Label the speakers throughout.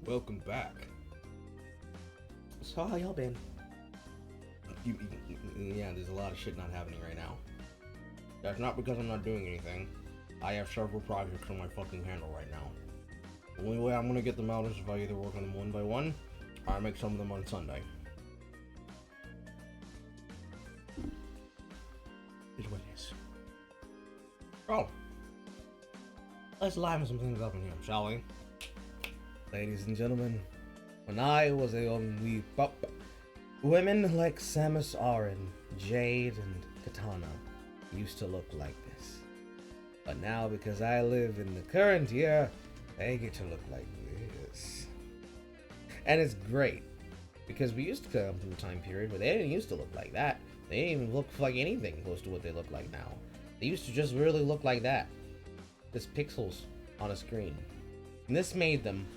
Speaker 1: Welcome back.
Speaker 2: So how y'all been?
Speaker 1: Yeah, there's a lot of shit not happening right now. That's not because I'm not doing anything. I have several projects on my fucking handle right now. The only way I'm gonna get them out is if I either work on them one by one, or I make some of them on Sunday.
Speaker 2: Is what it is.
Speaker 1: Oh. Let's liven some things up in here, shall we? Ladies and gentlemen, when I was a young wee pup, women like Samus Aran, Jade, and Katana used to look like this. But now, because I live in the current year, they get to look like this. And it's great, because we used to come from a time period where they didn't used to look like that. They didn't even look like anything close to what they look like now. They used to just really look like that. Just pixels on a screen. And this made them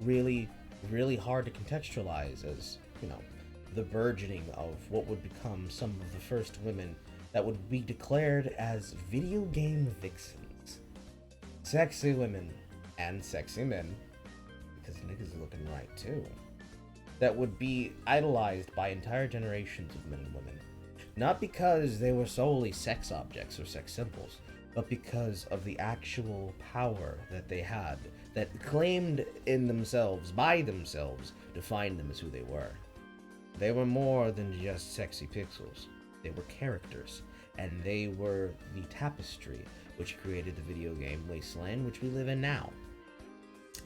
Speaker 1: really, really hard to contextualize as, you know, the burgeoning of what would become some of the first women that would be declared as video game vixens. Sexy women and sexy men, because niggas are looking right too, that would be idolized by entire generations of men and women. Not because they were solely sex objects or sex symbols, but because of the actual power that they had, that claimed in themselves, by themselves, defined them as who they were. They were more than just sexy pixels. They were characters, and they were the tapestry which created the video game wasteland which we live in now.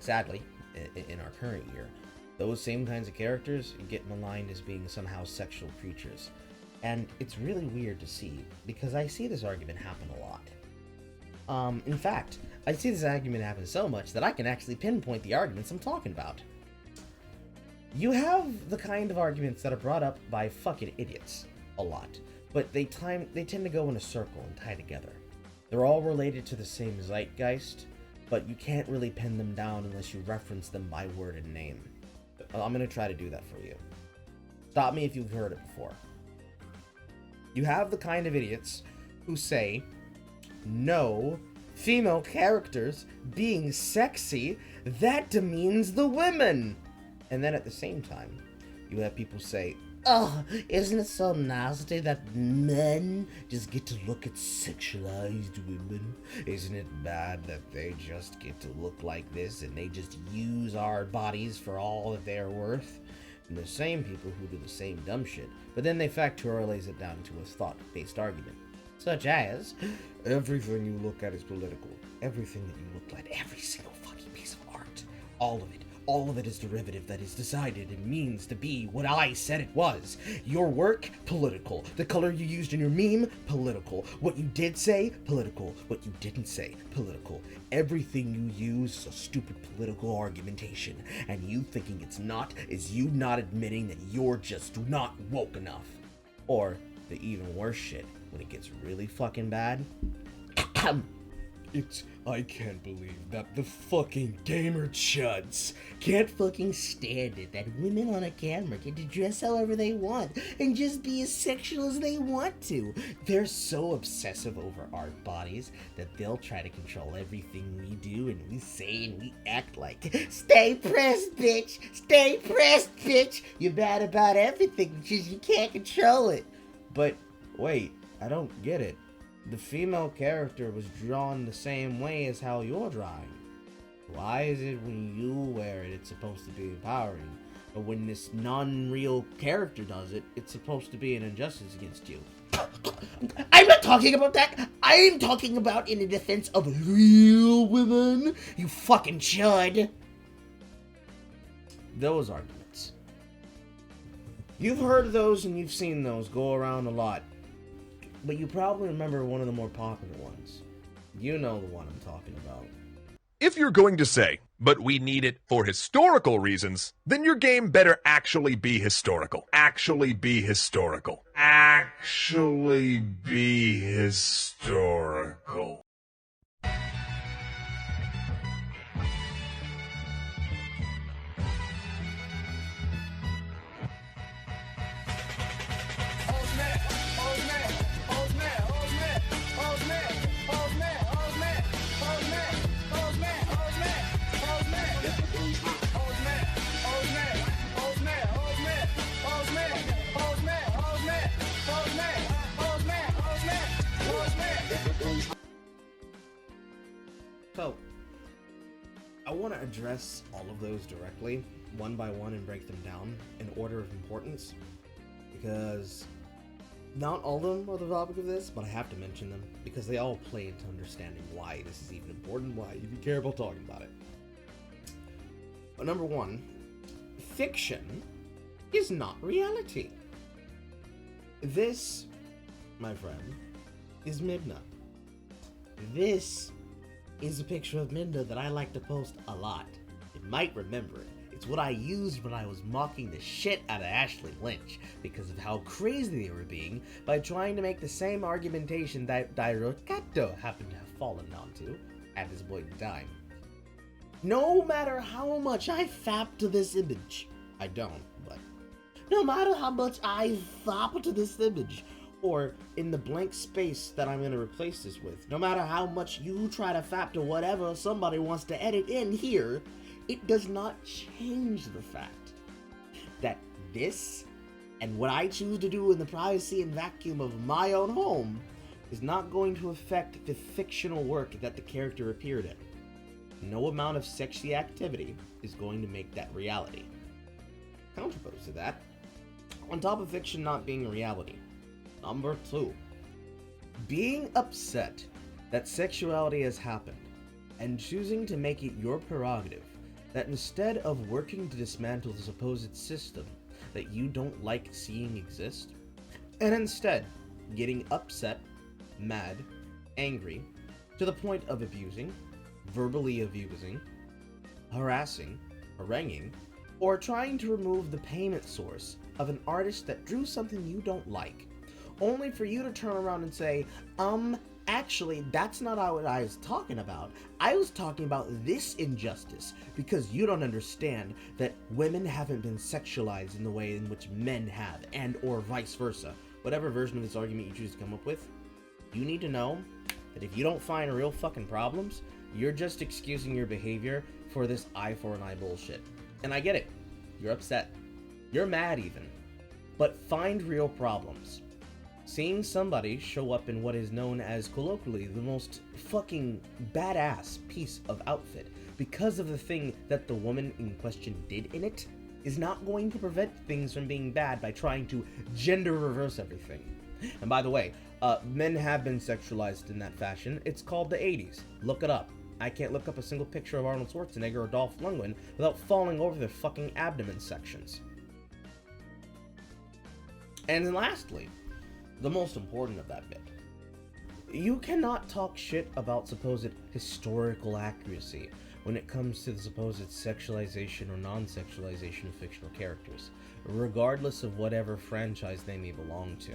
Speaker 1: Sadly, in our current year, those same kinds of characters get maligned as being somehow sexual creatures. And it's really weird to see, because I see this argument happen a lot. In fact, I see this argument happen so much that I can actually pinpoint the arguments I'm talking about. You have the kind of arguments that are brought up by fucking idiots a lot, but they tend to go in a circle and tie together. They're all related to the same zeitgeist, but you can't really pin them down unless you reference them by word and name. I'm gonna try to do that for you. Stop me if you've heard it before. You have the kind of idiots who say, no, female characters being sexy, that demeans the women. And then at the same time, you have people say, oh, isn't it so nasty that men just get to look at sexualized women? Isn't it bad that they just get to look like this and they just use our bodies for all that they're worth? And the same people who do the same dumb shit, but then they factorialize it down to a thought-based argument. Such as, everything you look at is political. Everything that you look at, every single fucking piece of art, all of it is derivative that is decided and means to be what I said it was. Your work, political. The color you used in your meme, political. What you did say, political. What you didn't say, political. Everything you use is a stupid political argumentation, and you thinking it's not is you not admitting that you're just not woke enough. Or the even worse shit, when it gets really fucking bad, I can't believe that the fucking gamer chuds can't fucking stand it that women on a camera get to dress however they want and just be as sexual as they want to. They're so obsessive over our bodies that they'll try to control everything we do and we say and we act like, stay pressed, bitch! Stay pressed, bitch! You're bad about everything because you can't control it. But wait, I don't get it. The female character was drawn the same way as how you're drawing. Why is it when you wear it, it's supposed to be empowering, but when this non-real character does it, it's supposed to be an injustice against you? I'm not talking about that! I'm talking about in the defense of real women, you fucking chud! Those arguments. You've heard those and you've seen those go around a lot. But you probably remember one of the more popular ones. You know the one I'm talking about.
Speaker 3: If you're going to say, but we need it for historical reasons, then your game better actually be historical. Actually be historical. Actually be historical.
Speaker 1: So, I want to address all of those directly, one by one, and break them down in order of importance, because not all of them are the topic of this, but I have to mention them, because they all play into understanding why this is even important, why you care about talking about it. But number one, fiction is not reality. This, my friend, is Midna. This is a picture of Midna that I like to post a lot. You might remember it. It's what I used when I was mocking the shit out of Ashley Lynch because of how crazy they were being by trying to make the same argumentation that Dairokato happened to have fallen onto at this point in time. No matter how much I fap to this image, I don't, but no matter how much I fap to this image, or in the blank space that I'm going to replace this with, no matter how much you try to fap to whatever somebody wants to edit in here, it does not change the fact that this, and what I choose to do in the privacy and vacuum of my own home, is not going to affect the fictional work that the character appeared in. No amount of sexy activity is going to make that reality. Counterposed to that, on top of fiction not being reality, number 2, being upset that sexuality has happened and choosing to make it your prerogative that instead of working to dismantle the supposed system that you don't like seeing exist, and instead getting upset, mad, angry, to the point of abusing, verbally abusing, harassing, haranguing, or trying to remove the payment source of an artist that drew something you don't like, only for you to turn around and say, actually, that's not what I was talking about. I was talking about this injustice because you don't understand that women haven't been sexualized in the way in which men have, and or vice versa. Whatever version of this argument you choose to come up with, you need to know that if you don't find real fucking problems, you're just excusing your behavior for this eye for an eye bullshit. And I get it. You're upset. You're mad even. But find real problems. Seeing somebody show up in what is known as colloquially the most fucking badass piece of outfit because of the thing that the woman in question did in it is not going to prevent things from being bad by trying to gender reverse everything. And by the way, men have been sexualized in that fashion. It's called the 80s. Look it up. I can't look up a single picture of Arnold Schwarzenegger or Dolph Lundgren without falling over their fucking abdomen sections. And then lastly, the most important of that bit. You cannot talk shit about supposed historical accuracy when it comes to the supposed sexualization or non-sexualization of fictional characters, regardless of whatever franchise they may belong to.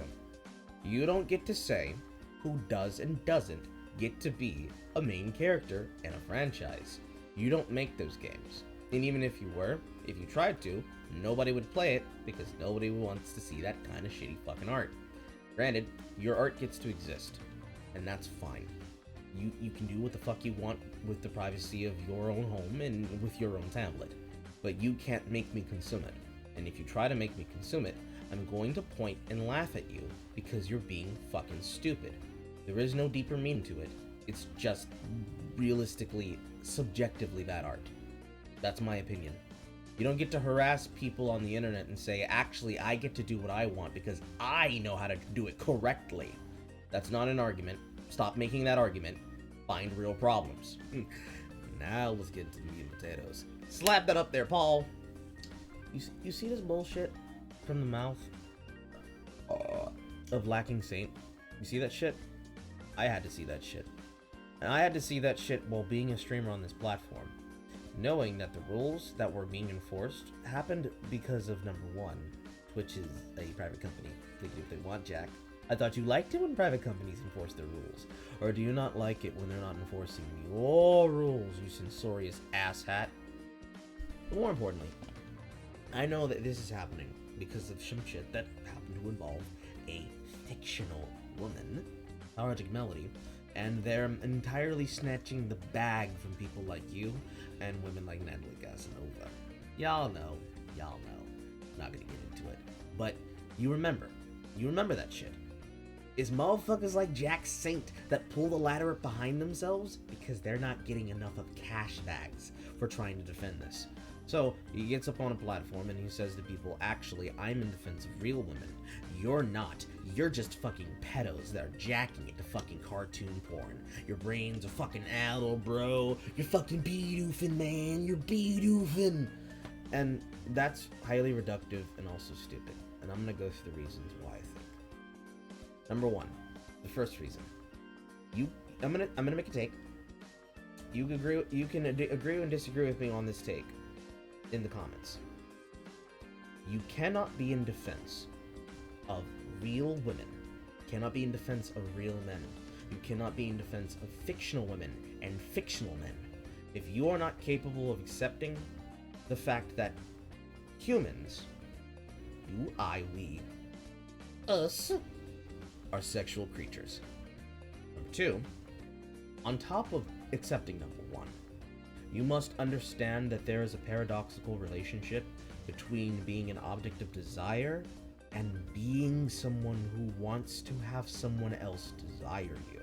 Speaker 1: You don't get to say who does and doesn't get to be a main character in a franchise. You don't make those games. And even if you were, if you tried to, nobody would play it because nobody wants to see that kind of shitty fucking art. Granted, your art gets to exist, and that's fine. You can do what the fuck you want with the privacy of your own home and with your own tablet, but you can't make me consume it. And if you try to make me consume it, I'm going to point and laugh at you because you're being fucking stupid. There is no deeper meaning to it. It's just realistically, subjectively bad art. That's my opinion. You don't get to harass people on the internet and say, actually, I get to do what I want because I know how to do it correctly. That's not an argument. Stop making that argument. Find real problems. Now let's get into the meat and potatoes. Slap that up there, Paul. You see this bullshit from the mouth of Lacking Saint? You see that shit? I had to see that shit. And I had to see that shit while being a streamer on this platform, knowing that the rules that were being enforced happened because of, number one, Twitch is a private company. They do what they want, Jack. I thought you liked it when private companies enforce their rules. Or do you not like it when they're not enforcing your rules, you censorious asshat? But more importantly, I know that this is happening because of some shit that happened to involve a fictional woman, Poetic Melody, and they're entirely snatching the bag from people like you and women like Natalie Casanova. Y'all know. I'm not gonna get into it. But you remember that shit. is motherfuckers like Jack Saint that pull the ladder up behind themselves because they're not getting enough of cash bags for trying to defend this. So he gets up on a platform and he says to people, actually, I'm in defense of real women. You're not. You're just fucking pedos that are jacking it to fucking cartoon porn. Your brains are fucking addled, bro. You're fucking bedoofing, man. You're bedoofing. And that's highly reductive and also stupid. And I'm gonna go through the reasons why I think. Number one, the first reason. I'm gonna make a take. You can agree and disagree with me on this take in the comments. You cannot be in defense of real women. You cannot be in defense of real men. You cannot be in defense of fictional women and fictional men if you are not capable of accepting the fact that humans, you, I, we, us, are sexual creatures. Number two, on top of accepting number one, you must understand that there is a paradoxical relationship between being an object of desire and being someone who wants to have someone else desire you.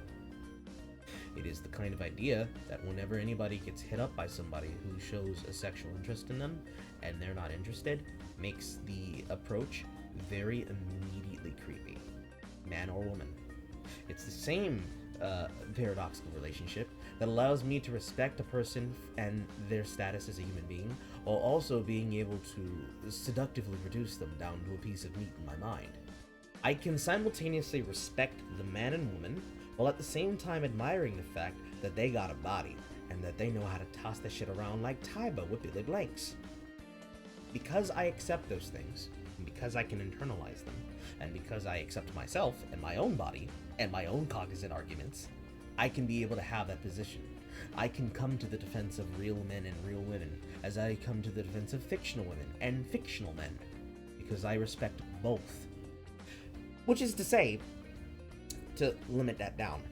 Speaker 1: It is the kind of idea that whenever anybody gets hit up by somebody who shows a sexual interest in them and they're not interested, makes the approach very immediately creepy, man or woman. It's the same paradoxical relationship that allows me to respect a person and their status as a human being, while also being able to seductively reduce them down to a piece of meat in my mind. I can simultaneously respect the man and woman, while at the same time admiring the fact that they got a body, and that they know how to toss that shit around like Tifa with Billy Blanks. Because I accept those things, and because I can internalize them, and because I accept myself and my own body, and my own cognizant arguments, I can be able to have that position. I can come to the defense of real men and real women, as I come to the defense of fictional women and fictional men, because I respect both. Which is to say, to limit that down,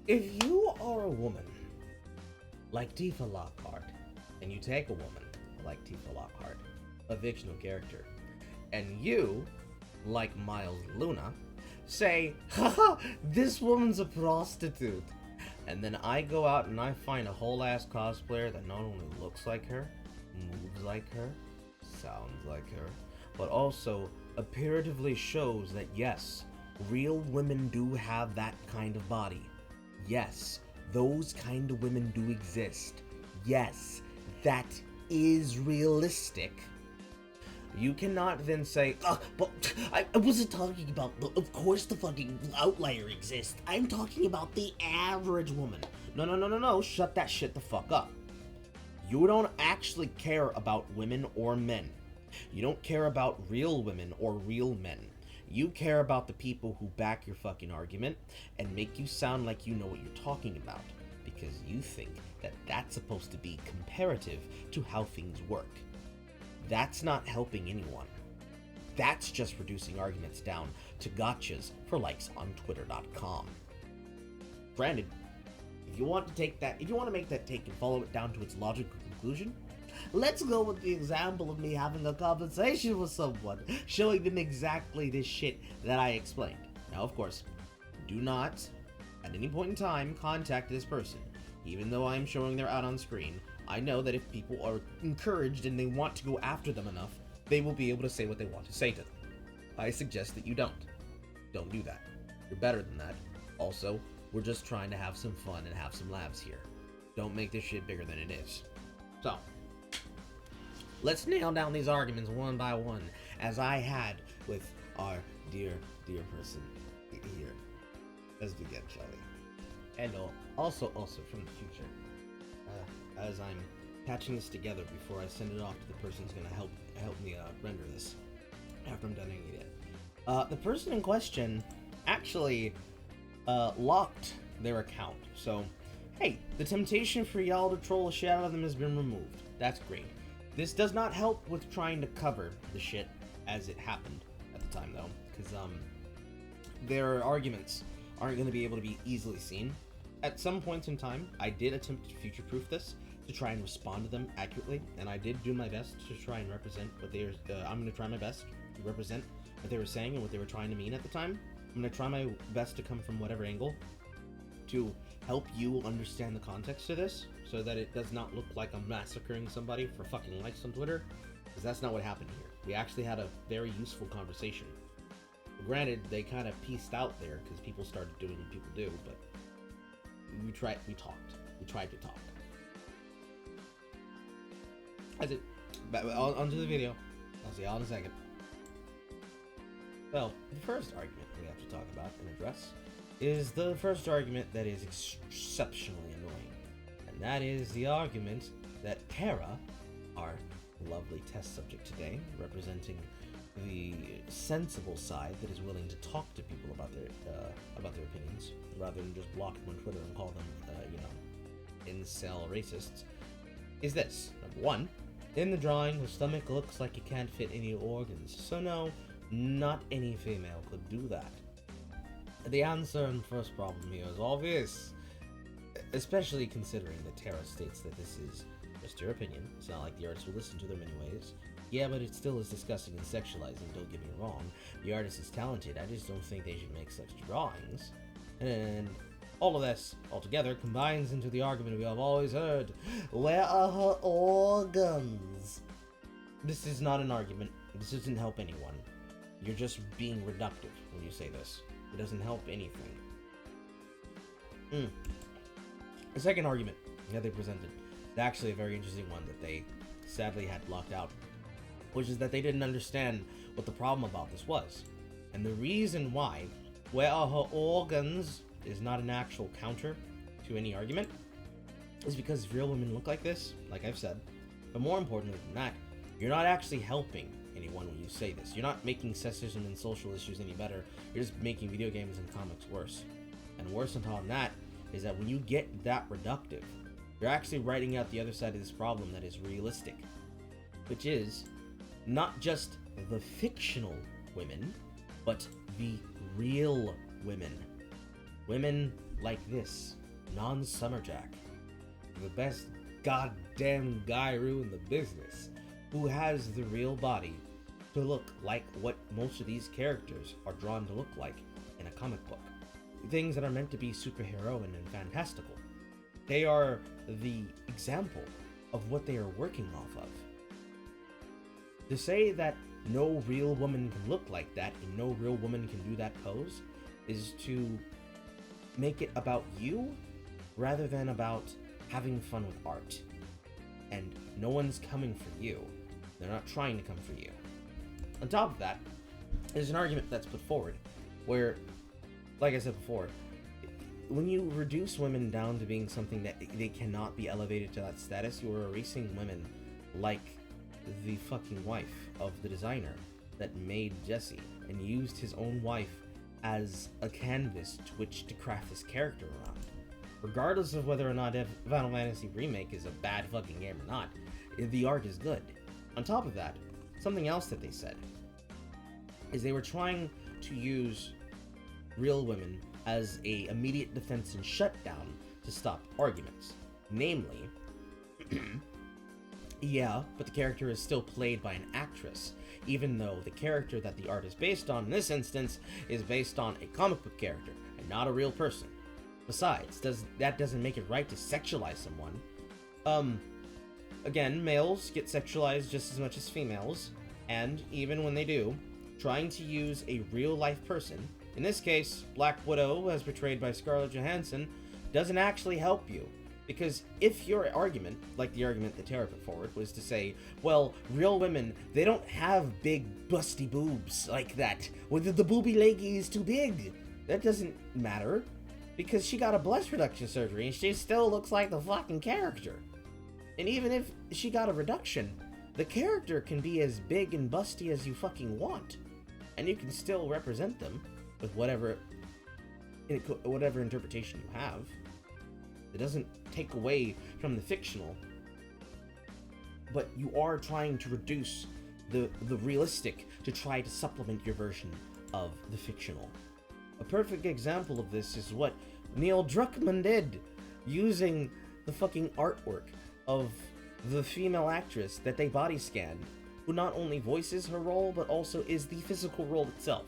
Speaker 1: if you are a woman like Tifa Lockhart, and you take a woman like Tifa Lockhart, a fictional character, and you, like Miles Luna, say, haha, this woman's a prostitute, and then I go out and I find a whole ass cosplayer that not only looks like her, moves like her, sounds like her, but also apparatively shows that yes, real women do have that kind of body. Yes, those kind of women do exist. Yes, that is realistic. You cannot then say, but I wasn't talking about, of course the fucking outlier exists. I'm talking about the average woman. No, shut that shit the fuck up. You don't actually care about women or men. You don't care about real women or real men. You care about the people who back your fucking argument and make you sound like you know what you're talking about, because you think that that's supposed to be comparative to how things work. That's not helping anyone. That's just reducing arguments down to gotchas for likes on twitter.com. Granted, if you want to make that take and follow it down to its logical conclusion, let's go with the example of me having a conversation with someone, showing them exactly this shit that I explained. Now, of course, do not, at any point in time, contact this person. Even though I'm showing their ad on screen, I know that if people are encouraged and they want to go after them enough, they will be able to say what they want to say to them. I suggest that you don't. Don't do that. You're better than that. Also, we're just trying to have some fun and have some laughs here. Don't make this shit bigger than it is. So, let's nail down these arguments one by one, as I had with our dear person here. Let's begin, shall we? And also from the future, as I'm patching this together before I send it off to the person who's gonna help me render this after I'm done editing it. The person in question actually locked their account, so hey, the temptation for y'all to troll the shit out of them has been removed. That's great. This does not help with trying to cover the shit as it happened at the time, though, because their arguments aren't going to be able to be easily seen. At some points in time, I did attempt to future-proof this to try and respond to them accurately, and I did do my best to try and represent what they are. I'm going to try my best to represent what they were saying and what they were trying to mean at the time. I'm going to try my best to come from whatever angle to help you understand the context of this, so that it does not look like I'm massacring somebody for fucking likes on Twitter, because that's not what happened here. We actually had a very useful conversation. Granted, they kind of pieced out there because people started doing what people do, but we tried to talk. That's it. Onto the video. I'll see y'all in a second. Well, the first argument we have to talk about and address is the first argument that is exceptionally annoying. And that is the argument that Tara, our lovely test subject today, representing the sensible side that is willing to talk to people about their opinions, rather than just block them on Twitter and call them, incel racists, is this. Number one, in the drawing, her stomach looks like it can't fit any organs. So no, not any female could do that. The answer and first problem here is obvious, especially considering that Tara states that this is just her opinion. It's not like the artist will listen to them anyways. Yeah, but it still is disgusting and sexualizing, don't get me wrong. The artist is talented, I just don't think they should make such drawings. And all of this, altogether, combines into the argument we have always heard. Where are her organs? This is not an argument. This doesn't help anyone. You're just being reductive when you say this. It doesn't help anything. The second argument that they presented is actually a very interesting one that they sadly had blocked out, which is that they didn't understand what the problem about this was. And the reason why where are her organs is not an actual counter to any argument is because real women look like this, like I've said. But more importantly than that, you're not actually helping anyone when you say this. You're not making sexism and social issues any better. You're just making video games and comics worse. And worse on top of that is that when you get that reductive, you're actually writing out the other side of this problem that is realistic, which is not just the fictional women, but the real women. Women like this, non-Summerjack, the best goddamn Gairu in the business, who has the real body to look like what most of these characters are drawn to look like in a comic book. Things that are meant to be superhero and fantastical. They are the example of what they are working off of. To say that no real woman can look like that and no real woman can do that pose is to make it about you rather than about having fun with art. And no one's coming for you. They're not trying to come for you. On top of that, there's an argument that's put forward where, like I said before, when you reduce women down to being something that they cannot be elevated to that status, you are erasing women like the fucking wife of the designer that made Jesse and used his own wife as a canvas to which to craft this character around. Regardless of whether or not Final Fantasy Remake is a bad fucking game or not, the art is good. On top of that, something else that they said is they were trying to use real women as a immediate defense and shutdown to stop arguments. Namely, yeah, but the character is still played by an actress, even though the character that the art is based on in this instance is based on a comic book character and not a real person. Besides, that doesn't make it right to sexualize someone. Again, males get sexualized just as much as females, and even when they do, trying to use a real-life person, in this case, Black Widow, as portrayed by Scarlett Johansson, doesn't actually help you. Because if your argument, like the argument that Tara put forward, was to say, well, real women, they don't have big, busty boobs like that. Whether the booby leggy is too big. That doesn't matter. Because she got a breast reduction surgery and she still looks like the fucking character. And even if she got a reduction, the character can be as big and busty as you fucking want. And you can still represent them with whatever interpretation you have. It doesn't take away from the fictional, but you are trying to reduce the realistic to try to supplement your version of the fictional. A perfect example of this is what Neil Druckmann did, using the fucking artwork of the female actress that they body scanned who not only voices her role, but also is the physical role itself.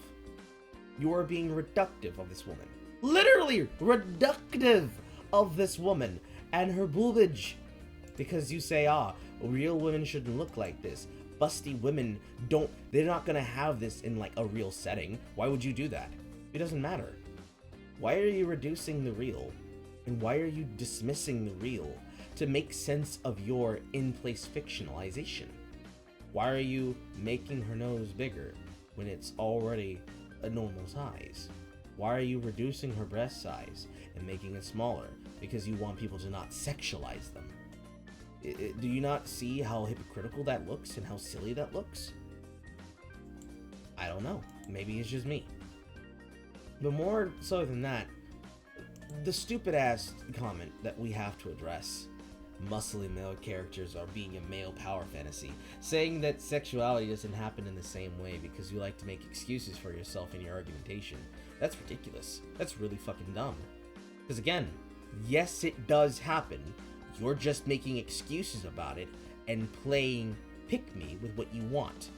Speaker 1: You are being reductive of this woman. Literally reductive of this woman and her boobage. Because you say, real women shouldn't look like this. Busty women they're not gonna have this in like a real setting. Why would you do that? It doesn't matter. Why are you reducing the real? And why are you dismissing the real to make sense of your in-place fictionalization? Why are you making her nose bigger when it's already a normal size? Why are you reducing her breast size and making it smaller? Because you want people to not sexualize them. Do you not see how hypocritical that looks and how silly that looks? I don't know. Maybe it's just me. But more so than that, the stupid ass comment that we have to address. Muscly male characters are being a male power fantasy. Saying that sexuality doesn't happen in the same way because you like to make excuses for yourself in your argumentation. That's ridiculous. That's really fucking dumb. Because again, yes, it does happen. You're just making excuses about it and playing pick-me with what you want.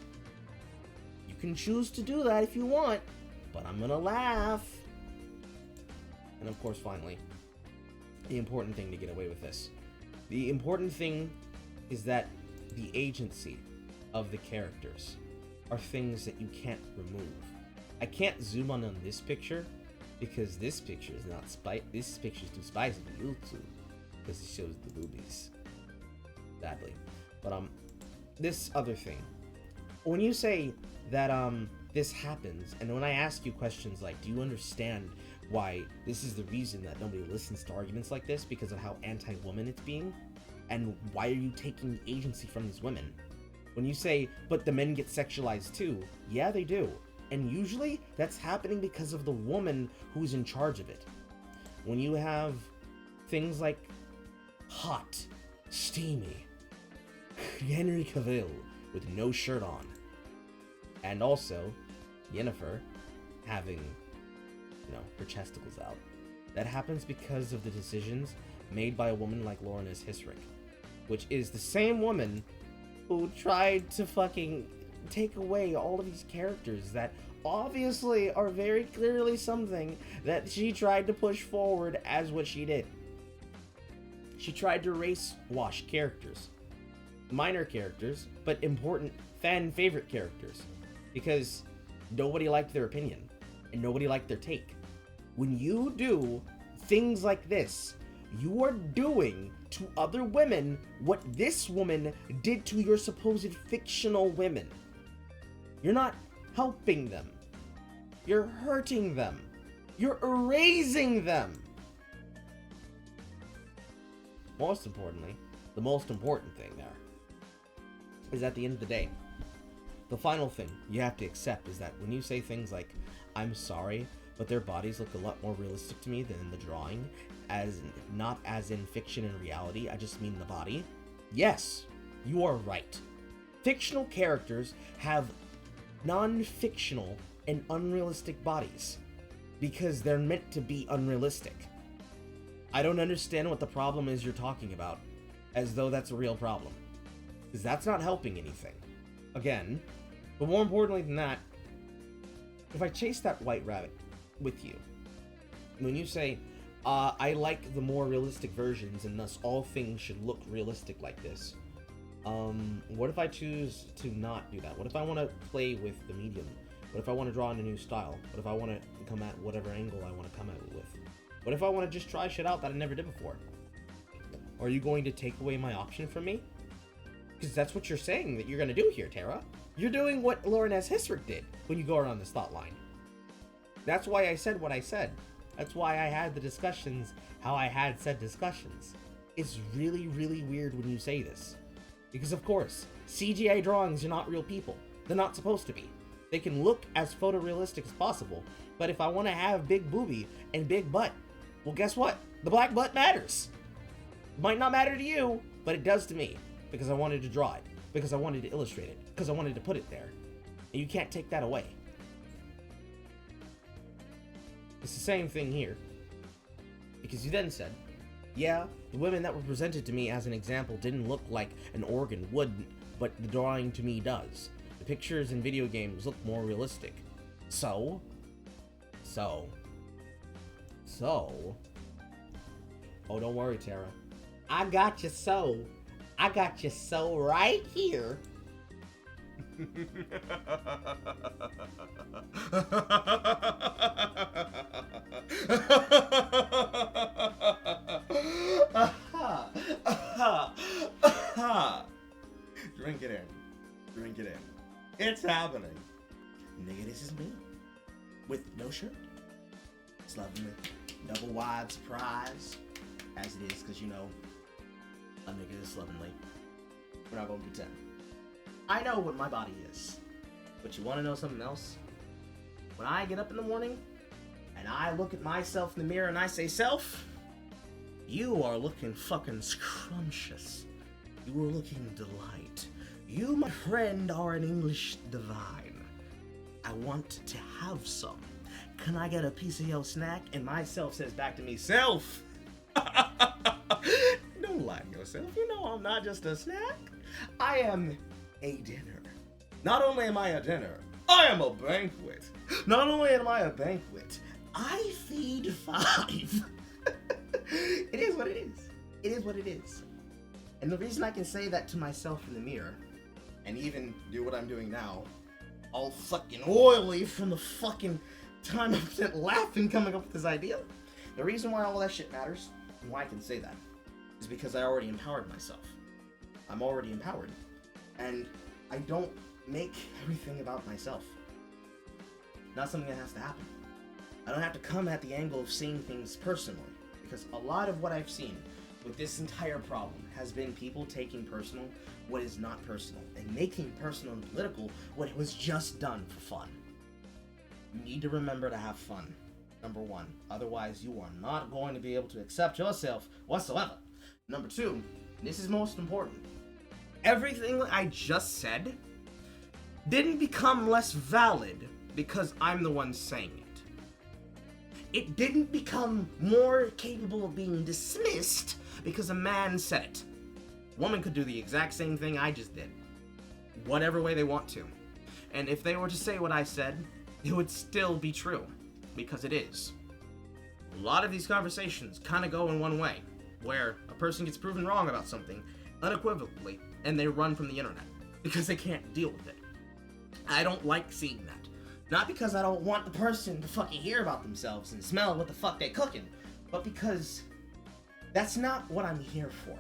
Speaker 1: You can choose to do that if you want, but I'm gonna laugh. And of course, finally, the important thing to get away with this. The important thing is that the agency of the characters are things that you can't remove. I can't zoom on this picture because this picture is not this picture is too spicy for YouTube because it shows the boobies badly. But this other thing, when you say that this happens, and when I ask you questions like, do you understand why this is the reason that nobody listens to arguments like this because of how anti-woman it's being, and why are you taking agency from these women? When you say, but the men get sexualized too, yeah, they do. And usually that's happening because of the woman who's in charge of it. When you have things like hot, steamy Henry Cavill with no shirt on, and also Yennefer having, her chesticles out, that happens because of the decisions made by a woman like Lauren S. Hissrich, which is the same woman who tried to fucking take away all of these characters that obviously are very clearly something that she tried to push forward as what she did. She tried to race wash characters. Minor characters, but important fan favorite characters. Because nobody liked their opinion, and nobody liked their take. When you do things like this, you are doing to other women what this woman did to your supposed fictional women. You're not helping them. You're hurting them. You're erasing them. Most importantly, the most important thing there is at the end of the day, the final thing you have to accept is that when you say things like, I'm sorry, but their bodies look a lot more realistic to me than in the drawing, not as in fiction and reality, I just mean the body. Yes, you are right. Fictional characters have non-fictional and unrealistic bodies because they're meant to be unrealistic. I don't understand what the problem is you're talking about, as though that's a real problem, because that's not helping anything. Again, but more importantly than that, if I chase that white rabbit with you, when you say, I like the more realistic versions and thus all things should look realistic like this, what if I choose to not do that? What if I want to play with the medium? What if I want to draw in a new style? What if I want to come at whatever angle I want to come at it with? What if I want to just try shit out that I never did before? Are you going to take away my option from me? Because that's what you're saying that you're going to do here, Tara. You're doing what Lauren S. Hissrich did when you go around this thought line. That's why I said what I said. That's why I had the discussions how I had said discussions. It's really, really weird when you say this. Because of course, CGI drawings are not real people. They're not supposed to be. They can look as photorealistic as possible, but if I want to have big boobie and big butt, well guess what? The black butt matters. It might not matter to you, but it does to me. Because I wanted to draw it. Because I wanted to illustrate it. Because I wanted to put it there. And you can't take that away. It's the same thing here. Because you then said, yeah, the women that were presented to me as an example didn't look like an organ would but the drawing to me does. The pictures in video games look more realistic. So, oh, don't worry, Tara. I got you so right here. Drink it in. It's happening. Nigga, this is me. With no shirt. Slovenly. Double wide surprise. As it is, because you know, a nigga is slovenly. We're not gonna pretend. I know what my body is. But you wanna know something else? When I get up in the morning, and I look at myself in the mirror and I say, self, you are looking fucking scrumptious. You are looking delight. You, my friend, are an English divine. I want to have some. Can I get a piece of your snack? And myself says back to me, self! Don't lie to yourself. You know I'm not just a snack. I am a dinner. Not only am I a dinner, I am a banquet. Not only am I a banquet, I feed 5. It is what it is. It is what it is. And the reason I can say that to myself in the mirror, and even do what I'm doing now, all fucking oily from the fucking time I've spent laughing coming up with this idea, the reason why all that shit matters, and why I can say that, is because I already empowered myself. I'm already empowered. And I don't make everything about myself. Not something that has to happen. I don't have to come at the angle of seeing things personally, because a lot of what I've seen with this entire problem has been people taking personal what is not personal, and making personal and political what was just done for fun. You need to remember to have fun, number 1. Otherwise, you are not going to be able to accept yourself whatsoever. Number 2, this is most important. Everything I just said didn't become less valid because I'm the one saying it. It didn't become more capable of being dismissed because a man said it. Woman could do the exact same thing I just did, whatever way they want to. And if they were to say what I said, it would still be true, because it is. A lot of these conversations kind of go in one way, where a person gets proven wrong about something unequivocally, and they run from the internet, because they can't deal with it. I don't like seeing that. Not because I don't want the person to fucking hear about themselves and smell what the fuck they cooking, but because that's not what I'm here for.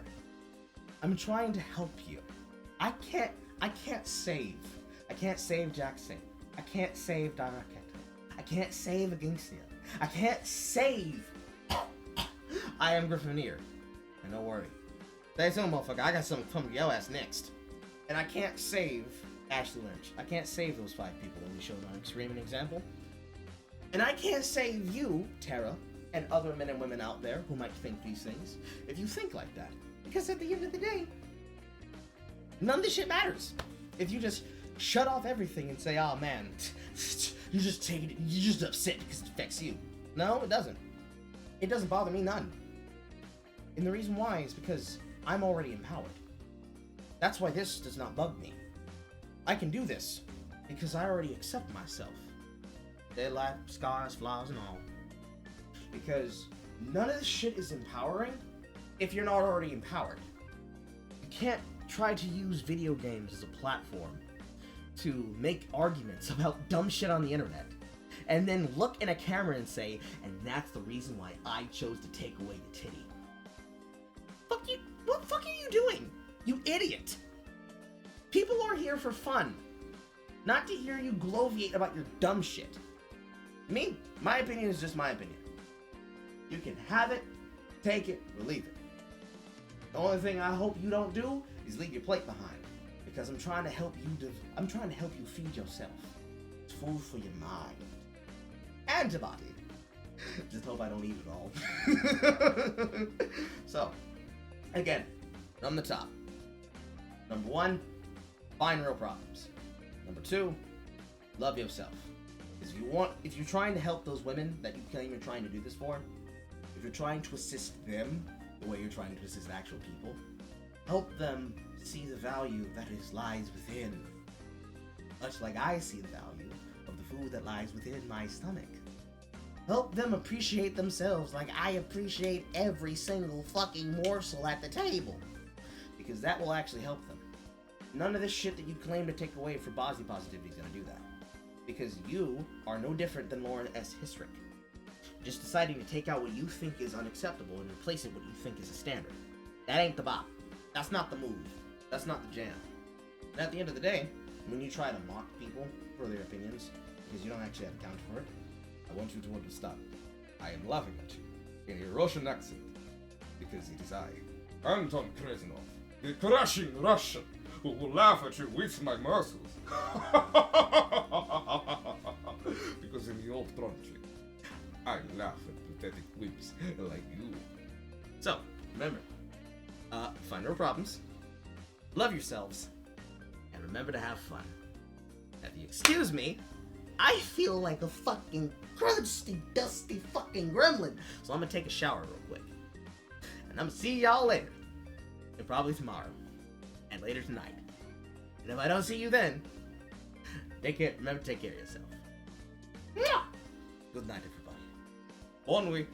Speaker 1: I'm trying to help you. I can't save Jackson. I can't save Donna Kent. I can't save Against you. I can't save I Am Griffineer. And don't worry. Stay tuned, motherfucker. I got something coming to your ass next. And I can't save Ashley Lynch. I can't save those 5 people that we showed on Extreme and Example. And I can't save you, Tara, and other men and women out there who might think these things, if you think like that. Because at the end of the day, none of this shit matters. If you just shut off everything and say, oh man, you just take it, you're just upset because it affects you. No, it doesn't. It doesn't bother me none. And the reason why is because I'm already empowered. That's why this does not bug me. I can do this because I already accept myself. Daylight, scars, flaws, and all. Because none of this shit is empowering if you're not already empowered. You can't try to use video games as a platform to make arguments about dumb shit on the internet, and then look in a camera and say, and that's the reason why I chose to take away the titty. Fuck you, what the fuck are you doing? You idiot! People are here for fun, not to hear you gloviate about your dumb shit. Me, my opinion is just my opinion. You can have it, take it, or leave it. The only thing I hope you don't do is leave your plate behind, because I'm trying to help you. I'm trying to help you feed yourself. It's food for your mind and your body. Just hope I don't eat it all. So, again, from the top. Number 1, find real problems. Number 2, love yourself. Because if you're trying to help those women that you claim you're trying to do this for, if you're trying to assist them the way you're trying to assist actual people, help them see the value that lies within. Much like I see the value of the food that lies within my stomach. Help them appreciate themselves like I appreciate every single fucking morsel at the table. Because that will actually help them. None of this shit that you claim to take away for body positivity is gonna do that. Because you are no different than Lauren S. Hissrich. Just deciding to take out what you think is unacceptable and replace it with what you think is a standard. That ain't the bop. That's not the move. That's not the jam. And at the end of the day, when you try to mock people for their opinions, because you don't actually have account for it, I want you to understand. I am laughing at you in a Russian accent, because it is I, Anton Kresinov, the crashing Russian, who will laugh at you with my muscles. Because in the old country, I laugh at pathetic whips like you. So, remember, find no problems, love yourselves, and remember to have fun. Now, if you excuse me, I feel like a fucking crusty, dusty fucking gremlin, so I'm gonna take a shower real quick. And I'm gonna see y'all later. And probably tomorrow. And later tonight. And if I don't see you then, remember to take care of yourself. Good night, everybody. Bon nuit.